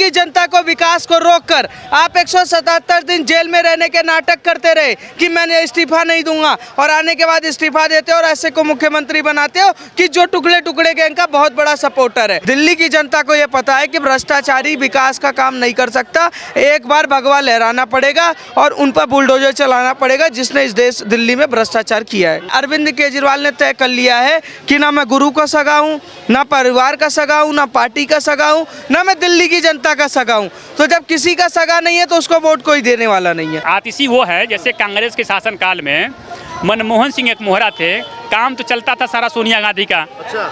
की जनता को विकास को रोककर आप 177 दिन जेल में रहने के नाटक करते रहे कि मैंने इस्तीफा नहीं दूंगा, और आने के बाद इस्तीफा देते हो और ऐसे को मुख्यमंत्री बनाते हो कि जो टुकड़े टुकड़े गैंग का बहुत बड़ा सपोर्टर है। दिल्ली की जनता को यह पता है कि भ्रष्टाचारी विकास का काम नहीं कर सकता। एक बार भगवा लहराना पड़ेगा और उन पर बुलडोजर चलाना पड़ेगा जिसने इस देश दिल्ली में भ्रष्टाचार किया है। अरविंद केजरीवाल ने तय कर लिया है कि ना मैं गुरु का सगा हूँ, ना परिवार का सगा हूँ, ना पार्टी का सगा हूँ, ना मैं दिल्ली की जनता का सगा हूँ। तो जब किसी का सगा नहीं है तो उसको वोट कोई देने वाला नहीं है। आतिशी वो है जैसे कांग्रेस के शासनकाल में मनमोहन सिंह एक मोहरा थे, काम तो चलता था सारा सोनिया गांधी का।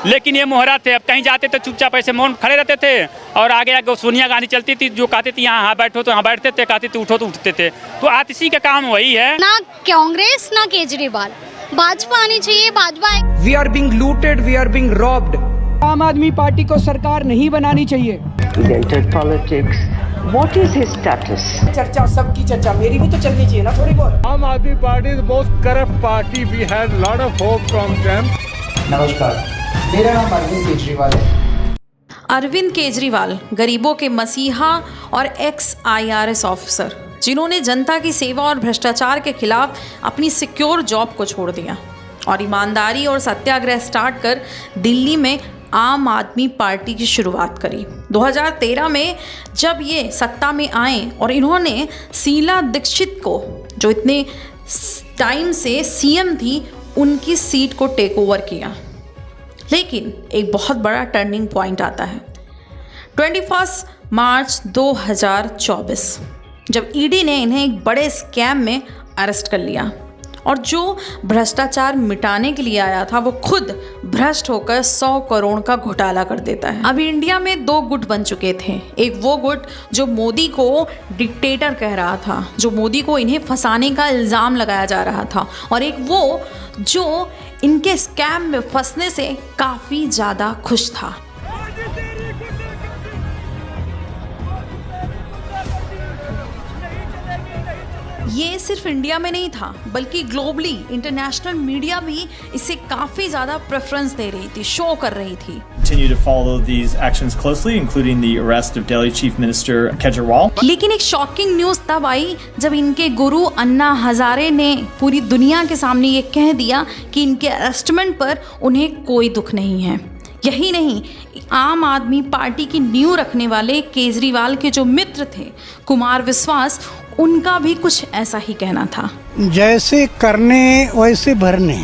लेकिन ये मोहरा थे, अब कहीं जाते तो चुपचाप ऐसे मौन खड़े रहते थे और आगे आगे सोनिया गांधी चलती थी, जो कहती थी यहाँ बैठो तो यहाँ बैठते थे, कहती थी उठो तो उठते थे। तो आतिशी का काम वही है। ना कांग्रेस ना केजरीवाल, भाजपा आनी चाहिए। Bhajpa we are being looted, we are being robbed. Aam Aadmi party को सरकार नहीं बनानी चाहिए। He entered politics. What is his status? चर्चा सबकी चर्चा, मेरी भी तो चलनी चाहिए ना थोड़ी बहुत। आम Aadmi party is the most corrupt party. We had lot of hope from them. नमस्कार, मेरा नाम अरविंद केजरीवाल है। अरविंद केजरीवाल गरीबों के मसीहा और एक्स IRS ऑफिसर, जिन्होंने जनता की सेवा और भ्रष्टाचार के खिलाफ अपनी सिक्योर जॉब को छोड़ दिया और ईमानदारी और सत्याग्रह स्टार्ट कर दिल्ली में आम आदमी पार्टी की शुरुआत करी। 2013 में जब ये सत्ता में आए और इन्होंने शीला दीक्षित को, जो इतने टाइम से CM थी, उनकी सीट को टेक ओवर किया। लेकिन एक बहुत बड़ा टर्निंग पॉइंट आता है 21 मार्च 2024, जब ED ने इन्हें एक बड़े स्कैम में अरेस्ट कर लिया और जो भ्रष्टाचार मिटाने के लिए आया था वो खुद भ्रष्ट होकर 100 करोड़ का घोटाला कर देता है। अभी इंडिया में 2 गुट बन चुके थे। एक वो गुट जो मोदी को डिक्टेटर कह रहा था, जो मोदी को इन्हें फंसाने का इल्ज़ाम लगाया जा रहा था, और एक वो जो इनके स्कैम में फंसने से काफ़ी ज़्यादा खुश था। ये सिर्फ इंडिया में नहीं था, बल्कि ग्लोबली इंटरनेशनल मीडिया भी इसे काफ़ी ज़्यादा प्रेफरेंस दे रही थी, शो कर रही थी। Continue to follow these actions closely, including the arrest of Delhi Chief Minister Kejriwal. लेकिन एक शॉकिंग न्यूज़ तब आई जब इनके गुरु अन्ना हजारे ने पूरी दुनिया के सामने ये कह दिया कि इनके अरेस्टमेंट पर उन्हें कोई दुख नहीं है। यही नहीं, आम आदमी पार्टी की नींव रखने वाले केजरीवाल के जो मित्र थे कुमार विश्वास, उनका भी कुछ ऐसा ही कहना था। जैसे करने वैसे भरने।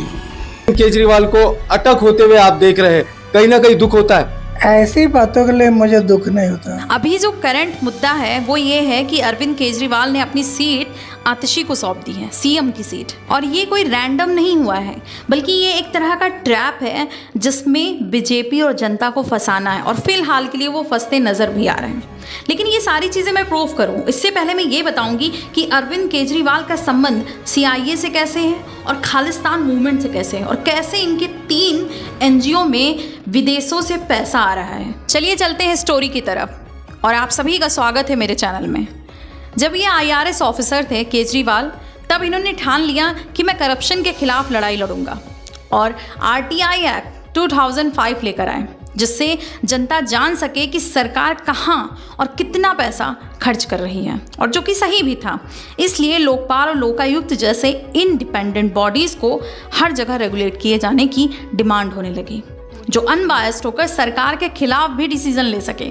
केजरीवाल को अटक होते हुए आप देख रहे हैं, कहीं ना कहीं दुख होता है। ऐसी बातों के लिए मुझे दुख नहीं होता। अभी जो करंट मुद्दा है वो ये है कि अरविंद केजरीवाल ने अपनी सीट आतिशी को सौंप दी है, CM की सीट। और ये कोई रैंडम नहीं हुआ है, बल्कि ये एक तरह का ट्रैप है जिसमें बीजेपी और जनता को फंसाना है, और फिलहाल के लिए वो फंसते नज़र भी आ रहे हैं। लेकिन ये सारी चीज़ें मैं प्रूव करूं, इससे पहले मैं ये बताऊंगी कि अरविंद केजरीवाल का संबंध CIA से कैसे है और खालिस्तान मूवमेंट से कैसे है, और कैसे इनके 3 NGO में विदेशों से पैसा आ रहा है। चलिए चलते हैं स्टोरी की तरफ, और आप सभी का स्वागत है मेरे चैनल में। जब ये IRS ऑफिसर थे केजरीवाल, तब इन्होंने ठान लिया कि मैं करप्शन के खिलाफ लड़ाई लड़ूंगा और RTI एक्ट 2005 लेकर आए, जिससे जनता जान सके कि सरकार कहाँ और कितना पैसा खर्च कर रही है, और जो कि सही भी था। इसलिए लोकपाल और लोकायुक्त जैसे इंडिपेंडेंट बॉडीज़ को हर जगह रेगुलेट किए जाने की डिमांड होने लगी, जो अनबायस्ड होकर सरकार के खिलाफ भी डिसीजन ले सके।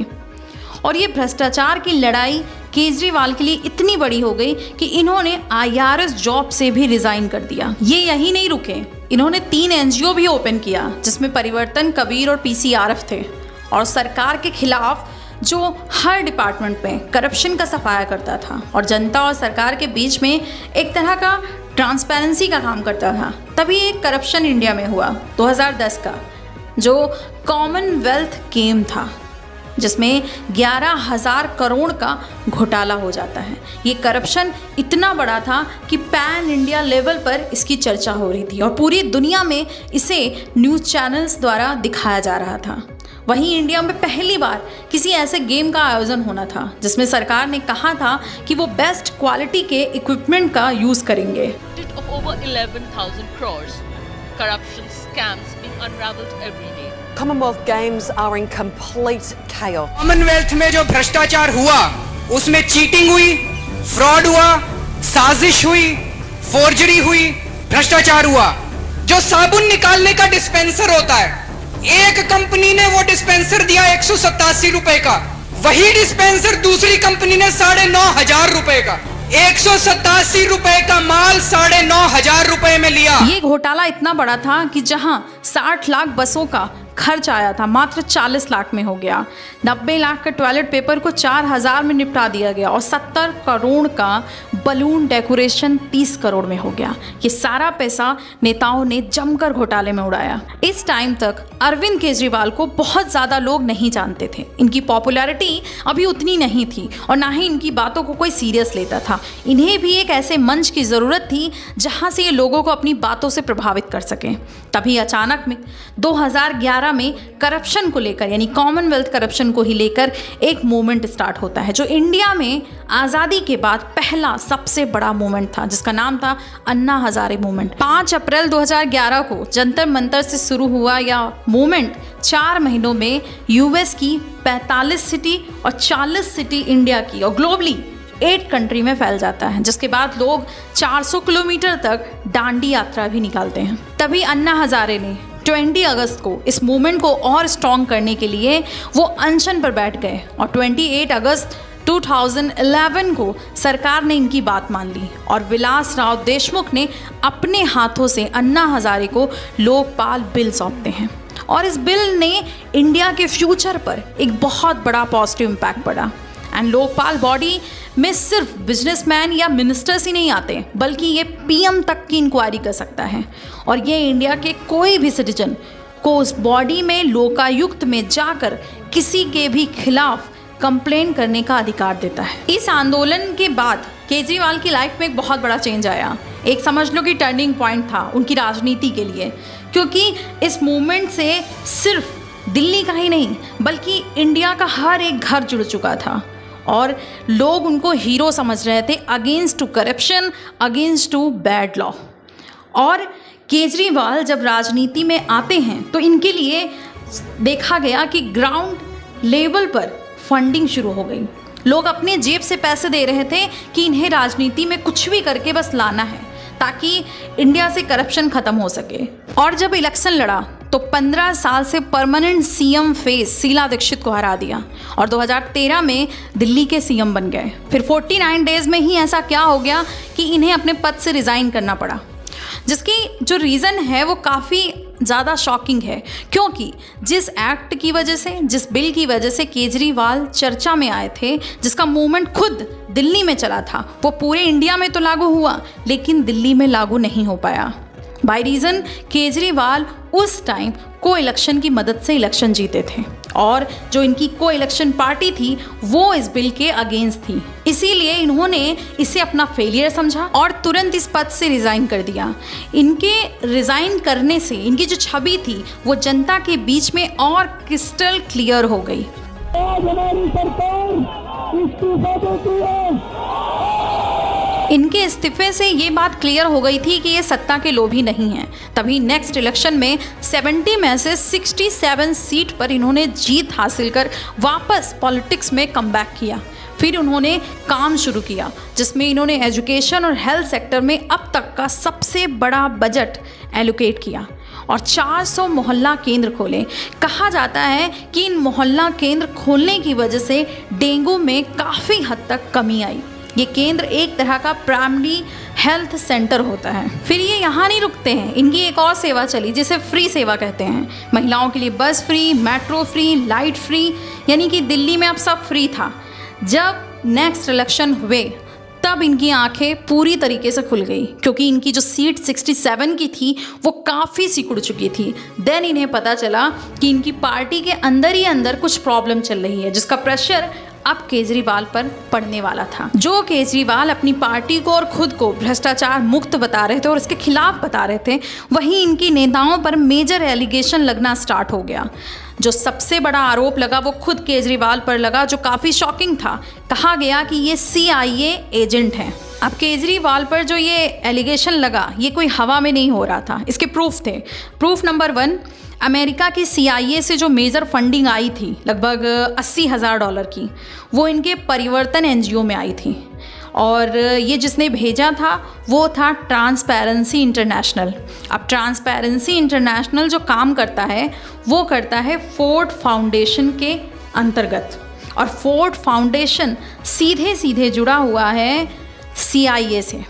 और ये भ्रष्टाचार की लड़ाई केजरीवाल के लिए इतनी बड़ी हो गई कि इन्होंने IRS जॉब से भी रिज़ाइन कर दिया। ये यही नहीं रुके, इन्होंने 3 NGO भी ओपन किया, जिसमें परिवर्तन, कबीर और PCRF थे, और सरकार के खिलाफ जो हर डिपार्टमेंट में करप्शन का सफाया करता था और जनता और सरकार के बीच में एक तरह का ट्रांसपेरेंसी का काम करता था। तभी एक करप्शन इंडिया में हुआ 2010 का, जो कॉमनवेल्थ गेम था, जिसमें 11,000 करोड़ का घोटाला हो जाता है। ये करप्शन इतना बड़ा था कि पैन इंडिया लेवल पर इसकी चर्चा हो रही थी और पूरी दुनिया में इसे न्यूज़ चैनल्स द्वारा दिखाया जा रहा था। वहीं इंडिया में पहली बार किसी ऐसे गेम का आयोजन होना था जिसमें सरकार ने कहा था कि वो बेस्ट क्वालिटी के इक्विपमेंट का यूज़ करेंगे। of over 11,000 crores, corruption scams being unraveled every day. Commonwealth Games are in complete chaos. Commonwealth में जो भ्रष्टाचार हुआ उसमें चीटिंग हुई, फ्रॉड हुआ, साजिश हुई, फोर्जरी हुई, भ्रष्टाचार हुआ। जो साबुन निकालने का डिस्पेंसर होता है, एक कंपनी ने वो डिस्पेंसर दिया 187 रुपए का, वही डिस्पेंसर दूसरी कंपनी ने 9,500 रुपए का, 187 रुपए का माल 9,500 रुपए में लिया। ये घोटाला इतना बड़ा था कि जहां 60 लाख बसों का खर्च आया था मात्र 40 लाख में हो गया। 90 लाख का टॉयलेट पेपर को 4,000 में निपटा दिया गया और 70 करोड़ का बलून डेकोरेशन 30 करोड़ में हो गया। ये सारा पैसा नेताओं ने जमकर घोटाले में उड़ाया। इस टाइम तक अरविंद केजरीवाल को बहुत ज़्यादा लोग नहीं जानते थे। इनकी पॉपुलैरिटी अभी उतनी नहीं थी और ना ही इनकी बातों को कोई सीरियस लेता था। इन्हें भी एक ऐसे मंच की ज़रूरत थी जहाँ से ये लोगों को अपनी बातों से प्रभावित कर सकें। तभी अचानक में 2011 में करप्शन को लेकर, यानी कॉमनवेल्थ करप्शन को ही लेकर एक मूवमेंट स्टार्ट होता है, जो इंडिया में आज़ादी के बाद पहला सबसे बड़ा मूवमेंट था, जिसका नाम था अन्ना हजारे मूवमेंट। 5 अप्रैल 2011 को जंतर मंतर से शुरू हुआ यह मूवमेंट 4 महीनों में यूएस की 45 सिटी और 40 सिटी इंडिया की और ग्लोबली 8 कंट्री में फैल जाता है, जिसके बाद लोग 400 किलोमीटर तक दांडी यात्रा भी निकालते हैं। तभी अन्ना हजारे ने 20 अगस्त को इस मूवमेंट को और स्ट्रॉन्ग करने के लिए वो अनशन पर बैठ गए और 28 अगस्त 2011 को सरकार ने इनकी बात मान ली और विलास राव देशमुख ने अपने हाथों से अन्ना हजारे को लोकपाल बिल सौंपते हैं और इस बिल ने इंडिया के फ्यूचर पर एक बहुत बड़ा पॉजिटिव इम्पैक्ट पड़ा। एंड लोकपाल बॉडी में सिर्फ बिजनेसमैन या मिनिस्टर्स ही नहीं आते, बल्कि ये पीएम तक की इंक्वायरी कर सकता है और ये इंडिया के कोई भी सिटीजन को उस बॉडी में लोकायुक्त में जाकर किसी के भी खिलाफ कंप्लेन करने का अधिकार देता है। इस आंदोलन के बाद केजरीवाल की लाइफ में एक बहुत बड़ा चेंज आया। एक समझ लो कि टर्निंग पॉइंट था उनकी राजनीति के लिए, क्योंकि इस मूवमेंट से सिर्फ दिल्ली का ही नहीं बल्कि इंडिया का हर एक घर जुड़ चुका था और लोग उनको हीरो समझ रहे थे against to corruption, against to bad law. और केजरीवाल जब राजनीति में आते हैं तो इनके लिए देखा गया कि ग्राउंड लेवल पर फंडिंग शुरू हो गई। लोग अपने जेब से पैसे दे रहे थे कि इन्हें राजनीति में कुछ भी करके बस लाना है ताकि इंडिया से करप्शन खत्म हो सके। और जब इलेक्शन लड़ा तो 15 साल से permanent CM face Sheila Dikshit को हरा दिया और 2013 में दिल्ली के सीएम बन गए। फिर 49 डेज में ही ऐसा क्या हो गया कि इन्हें अपने पद से रिज़ाइन करना पड़ा, जिसकी जो रीज़न है वो काफ़ी ज़्यादा शॉकिंग है, क्योंकि जिस एक्ट की वजह से, जिस बिल की वजह से केजरीवाल चर्चा में आए थे, जिसका मूवमेंट खुद दिल्ली में चला था, वो पूरे इंडिया में तो लागू हुआ लेकिन दिल्ली में लागू नहीं हो पाया। बाय रीज़न केजरीवाल उस टाइम को इलेक्शन की मदद से इलेक्शन जीते थे और जो इनकी को इलेक्शन पार्टी थी वो इस बिल के अगेंस्ट थी। इसीलिए इन्होंने इसे अपना फेलियर समझा और तुरंत इस पद से रिज़ाइन कर दिया। इनके रिज़ाइन करने से इनकी जो छवि थी वो जनता के बीच में और क्रिस्टल क्लियर हो गई। इनके इस्तीफे से ये बात क्लियर हो गई थी कि ये सत्ता के लोभी नहीं हैं। तभी नेक्स्ट इलेक्शन में 70 में से 67 सीट पर इन्होंने जीत हासिल कर वापस पॉलिटिक्स में कमबैक किया। फिर उन्होंने काम शुरू किया जिसमें इन्होंने एजुकेशन और हेल्थ सेक्टर में अब तक का सबसे बड़ा बजट एलोकेट किया और 400 मोहल्ला केंद्र खोले। कहा जाता है कि इन मोहल्ला केंद्र खोलने की वजह से डेंगू में काफ़ी हद तक कमी आई। ये केंद्र एक तरह का प्राइमरी हेल्थ सेंटर होता है। फिर ये यहाँ नहीं रुकते हैं, इनकी एक और सेवा चली जिसे फ्री सेवा कहते हैं। महिलाओं के लिए बस free, metro free, light free, यानी कि दिल्ली में अब सब फ्री था। जब नेक्स्ट इलेक्शन हुए तब इनकी आंखें पूरी तरीके से खुल गई, क्योंकि इनकी जो सीट 67 की थी वो काफ़ी सिकुड़ चुकी थी। देन इन्हें पता चला कि इनकी पार्टी के अंदर ही अंदर कुछ प्रॉब्लम चल रही है, जिसका प्रेशर अब केजरीवाल पर पड़ने वाला था। जो केजरीवाल अपनी पार्टी को और खुद को भ्रष्टाचार मुक्त बता रहे थे और इसके खिलाफ बता रहे थे, वहीं इनकी नेताओं पर मेजर एलिगेशन लगना स्टार्ट हो गया। जो सबसे बड़ा आरोप लगा वो खुद केजरीवाल पर लगा, जो काफ़ी शॉकिंग था। कहा गया कि ये CIA एजेंट हैं। अब केजरीवाल पर जो ये एलिगेशन लगा ये कोई हवा में नहीं हो रहा था, इसके प्रूफ थे। प्रूफ नंबर 1, अमेरिका की CIA से जो मेजर फंडिंग आई थी लगभग $80,000 की, वो इनके परिवर्तन NGO में आई थी और ये जिसने भेजा था वो था ट्रांसपेरेंसी इंटरनेशनल। अब ट्रांसपेरेंसी इंटरनेशनल जो काम करता है वो करता है फोर्ड फाउंडेशन के अंतर्गत, और फोर्ड फाउंडेशन सीधे सीधे जुड़ा हुआ है CIA से।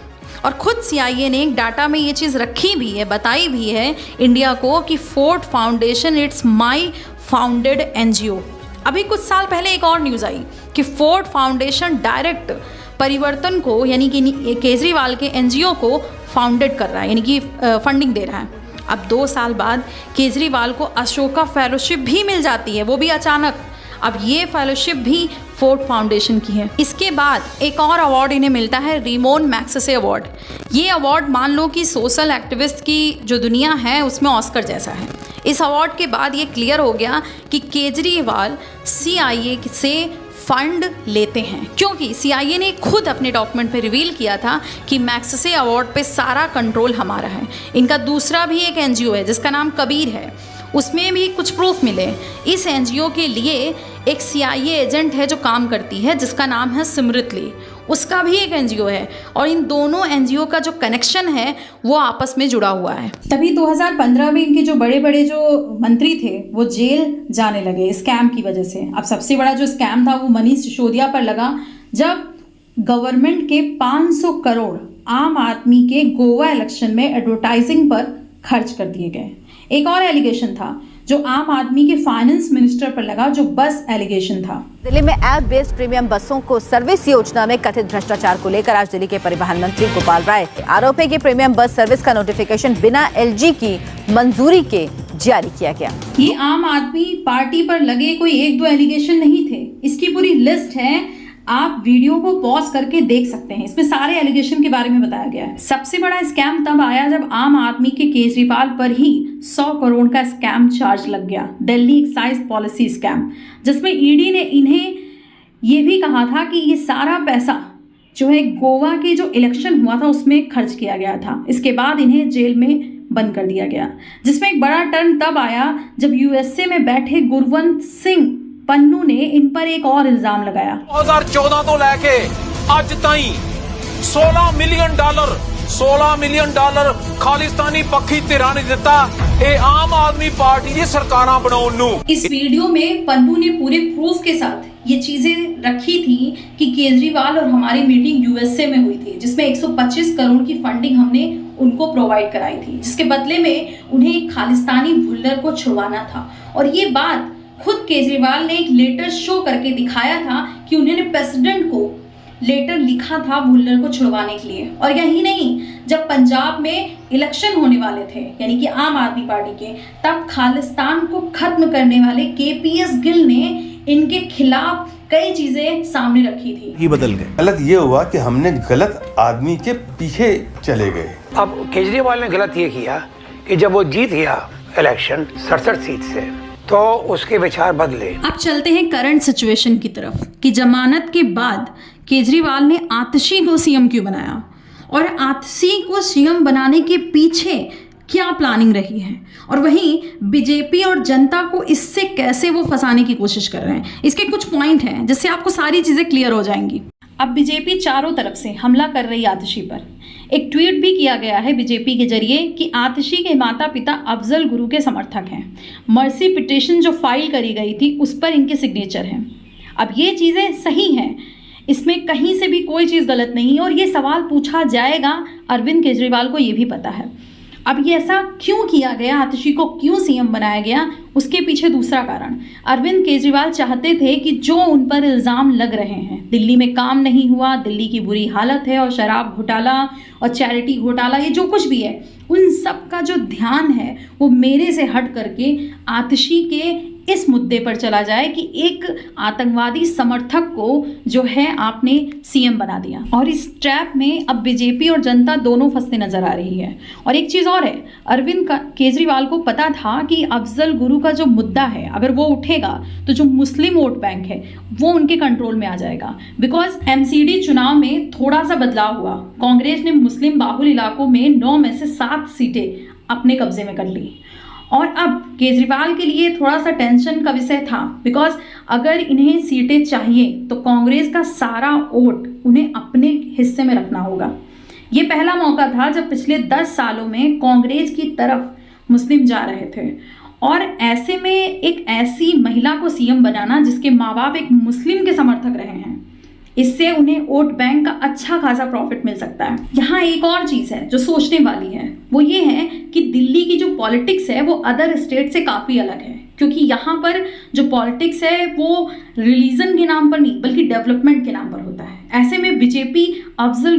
और खुद CIA ने एक डाटा में ये चीज़ रखी भी है, बताई भी है इंडिया को कि Ford foundation it's my founded NGO। अभी कुछ साल पहले एक और न्यूज़ आई कि फोर्ड फाउंडेशन डायरेक्ट परिवर्तन को यानी कि केजरीवाल के NGO को फाउंडेड कर रहा है, यानी कि फंडिंग दे रहा है। अब 2 साल बाद केजरीवाल को अशोका फेलोशिप भी मिल जाती है, वो भी अचानक। अब ये फेलोशिप भी फोर्ड फाउंडेशन की है। इसके बाद एक और अवार्ड इन्हें मिलता है, रेमोन मैग्सेसे अवार्ड। ये अवार्ड मान लो कि सोशल एक्टिविस्ट की जो दुनिया है उसमें ऑस्कर जैसा है। इस अवार्ड के बाद ये क्लियर हो गया कि केजरीवाल CIA से फंड लेते हैं, क्योंकि CIA ने खुद अपने डॉक्यूमेंट पे रिवील किया था कि मैग्सेसे अवार्ड पे सारा कंट्रोल हमारा है। इनका दूसरा भी एक NGO है जिसका नाम कबीर है, उसमें भी कुछ प्रूफ मिले। इस NGO के लिए एक CIA एजेंट है जो काम करती है जिसका नाम है सिमृतली, उसका भी एक NGO है, और इन दोनों NGO का जो कनेक्शन है वो आपस में जुड़ा हुआ है। तभी 2015 में इनके जो बड़े बड़े जो मंत्री थे वो जेल जाने लगे स्कैम की वजह से। अब सबसे बड़ा जो स्कैम था वो मनीष सिसोदिया पर लगा, जब गवर्नमेंट के 500 करोड़ आम आदमी के गोवा इलेक्शन में एडवर्टाइजिंग पर खर्च कर दिए गए। एक और एलिगेशन था जो आम आदमी के फाइनेंस मिनिस्टर पर लगा, जो बस एलिगेशन था। दिल्ली में ऐप बेस्ड प्रीमियम बसों को सर्विस योजना में कथित भ्रष्टाचार को लेकर आज दिल्ली के परिवहन मंत्री गोपाल राय आरोप है कि प्रीमियम बस सर्विस का नोटिफिकेशन बिना LG की मंजूरी के जारी किया गया। ये आम आदमी पार्टी पर लगे कोई 1-2 एलिगेशन नहीं थे, इसकी पूरी लिस्ट है, आप वीडियो को पॉज करके देख सकते हैं। इसमें सारे एलिगेशन के बारे में बताया गया है। सबसे बड़ा स्कैम तब आया जब आम आदमी के केजरीवाल पर ही 100 करोड़ का स्कैम चार्ज लग गया, दिल्ली एक्साइज पॉलिसी स्कैम, जिसमें ED ने इन्हें ये भी कहा था कि ये सारा पैसा जो है गोवा के जो इलेक्शन हुआ था उसमें खर्च किया गया था। इसके बाद इन्हें जेल में बंद कर दिया गया, जिसमें एक बड़ा टर्न तब आया जब USA में बैठे गुरवंत सिंह पन्नू ने इन पर एक और इल्जाम लगाया। 2014 तो लेके आज ताई $16 मिलियन खालिस्तानी पक्षी धिरां ने दिता। ये आम आदमी पार्टी दी सरकारां बनाउण नूं। इस वीडियो में पन्नू ने पूरे प्रूफ के साथ ये चीजें रखी थी कि केजरीवाल और हमारी मीटिंग USA में हुई थी, जिसमें 125 करोड़ की फंडिंग हमने उनको प्रोवाइड कराई थी, जिसके बदले में उन्हें खालिस्तानी भुल्लर को छुड़वाना था। और ये बात खुद केजरीवाल ने एक लेटर शो करके दिखाया था कि उन्होंने प्रेसिडेंट को लेटर लिखा था भुल्लर को छुड़वाने के लिए। और यही नहीं, जब पंजाब में इलेक्शन होने वाले थे यानी कि आम आदमी पार्टी के, तब खालिस्तान को खत्म करने वाले KPS गिल ने इनके खिलाफ कई चीजें सामने रखी थी। ही बदल गए। गलत ये हुआ कि हमने गलत आदमी के पीछे चले गए। अब केजरीवाल ने गलत ये किया कि जब वो जीत गया इलेक्शन 67 सीट से, तो उसके विचार बदले। अब चलते हैं करंट सिचुएशन की तरफ कि जमानत के बाद केजरीवाल ने आतिशी को CM क्यों बनाया, और आतिशी को CM बनाने के पीछे क्या प्लानिंग रही है, और वहीं बीजेपी और जनता को इससे कैसे वो फंसाने की कोशिश कर रहे हैं। इसके कुछ पॉइंट हैं जिससे आपको सारी चीज़ें क्लियर हो जाएंगी। अब बीजेपी चारों तरफ से हमला कर रही आतिशी पर। एक ट्वीट भी किया गया है बीजेपी के जरिए कि आतिशी के माता पिता अफजल गुरु के समर्थक हैं। मर्सी पिटीशन जो फाइल करी गई थी उस पर इनके सिग्नेचर हैं। अब ये चीज़ें सही हैं, इसमें कहीं से भी कोई चीज़ गलत नहीं है, और ये सवाल पूछा जाएगा अरविंद केजरीवाल को, ये भी पता है। अब ये ऐसा क्यों किया गया, आतिशी को क्यों CM बनाया गया, उसके पीछे दूसरा कारण, अरविंद केजरीवाल चाहते थे कि जो उन पर इल्ज़ाम लग रहे हैं, दिल्ली में काम नहीं हुआ, दिल्ली की बुरी हालत है, और शराब घोटाला और चैरिटी घोटाला, ये जो कुछ भी है, उन सब का जो ध्यान है वो मेरे से हट करके आतिशी के इस मुद्दे पर चला जाए कि एक आतंकवादी समर्थक को जो है आपने सीएम बना दिया। और इस ट्रैप में अब बीजेपी और जनता दोनों फंसते नजर आ रही है। और एक चीज़ और है, अरविंद केजरीवाल को पता था कि अफजल गुरु का जो मुद्दा है अगर वो उठेगा तो जो मुस्लिम वोट बैंक है वो उनके कंट्रोल में आ जाएगा। बिकॉज एमसीडी चुनाव में थोड़ा सा बदलाव हुआ, कांग्रेस ने मुस्लिम बाहुल इलाकों में 9 में से 7 सीटें अपने कब्जे में कर ली। और अब केजरीवाल के लिए थोड़ा सा टेंशन का विषय था, बिकॉज अगर इन्हें सीटें चाहिए तो कांग्रेस का सारा वोट उन्हें अपने हिस्से में रखना होगा। ये पहला मौका था जब पिछले 10 सालों में कांग्रेस की तरफ मुस्लिम जा रहे थे, और ऐसे में एक ऐसी महिला को सीएम बनाना जिसके माँ बाप एक मुस्लिम के समर्थक रहे हैं, इससे उन्हें वोट बैंक का अच्छा खासा प्रॉफिट मिल सकता है। यहाँ एक और चीज़ है जो सोचने वाली है, वो ये है कि दिल्ली की जो पॉलिटिक्स है वो अदर स्टेट से काफ़ी अलग है, क्योंकि यहाँ पर जो पॉलिटिक्स है वो रिलीजन के नाम पर नहीं बल्कि डेवलपमेंट के नाम पर होता है। ऐसे में बीजेपी अफजल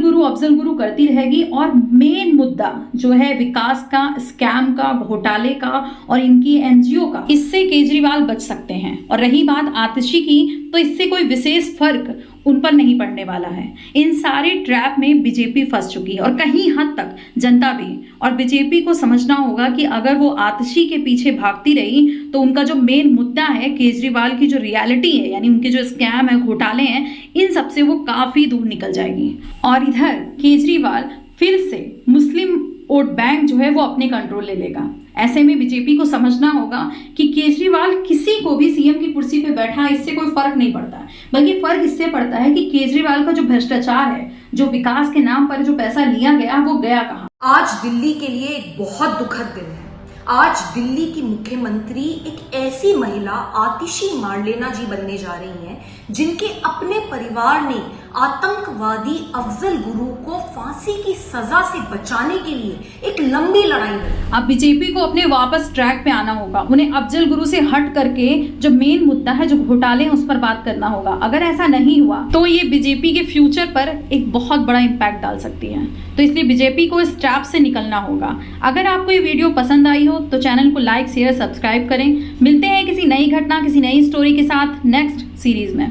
गुरु करती रहेगी, और मेन मुद्दा जो है विकास का, स्कैम का, घोटाले का और इनकी एनजीओ का, इससे केजरीवाल बच सकते हैं। और रही बात आतिशी की, तो इससे कोई विशेष फर्क उन पर नहीं पड़ने वाला है। इन सारे ट्रैप में बीजेपी फंस चुकी है, और कहीं हद तक जनता भी। और बीजेपी को समझना होगा कि अगर वो आतिशी के पीछे भागती रही तो उनका जो मेन मुद्दा है, केजरीवाल की जो रियलिटी है, यानी उनके जो स्कैम है, घोटाले हैं, इन सब से वो काफ़ी दूर निकल जाएगी। और इधर केजरीवाल फिर से मुस्लिम वोट बैंक जो है वो अपने कंट्रोल ले लेगा। ऐसे में बीजेपी को समझना होगा कि केजरीवाल किसी को भी सीएम की कुर्सी पे बैठा, इससे कोई फर्क नहीं पड़ता, बल्कि फर्क इससे पड़ता है कि केजरीवाल का जो भ्रष्टाचार है, जो विकास के नाम पर जो पैसा लिया गया, वो गया कहाँ। आज दिल्ली के लिए एक बहुत दुखद दिन है। आज दिल्ली की मुख्यमंत्री एक ऐसी महिला आतिशी मारलेना जी बनने जा रही हैं, जिनके अपने परिवार ने आतंकवादी अफजल गुरु को फांसी की सजा से बचाने के लिए एक लंबी लड़ाई लड़ी। अब बीजेपी को अपने वापस ट्रैक पे आना होगा। उन्हें अफजल गुरु से हट करके जो मेन मुद्दा है, जो घोटाले हैं, उस पर बात करना होगा। अगर ऐसा नहीं हुआ तो ये बीजेपी के फ्यूचर पर एक बहुत बड़ा इम्पैक्ट डाल सकती है। तो इसलिए बीजेपी को इस ट्रैप से निकलना होगा। अगर आपको ये वीडियो पसंद आई हो तो चैनल को लाइक, शेयर, सब्सक्राइब करें। मिलते हैं किसी नई घटना, किसी नई स्टोरी के साथ नेक्स्ट सीरीज में।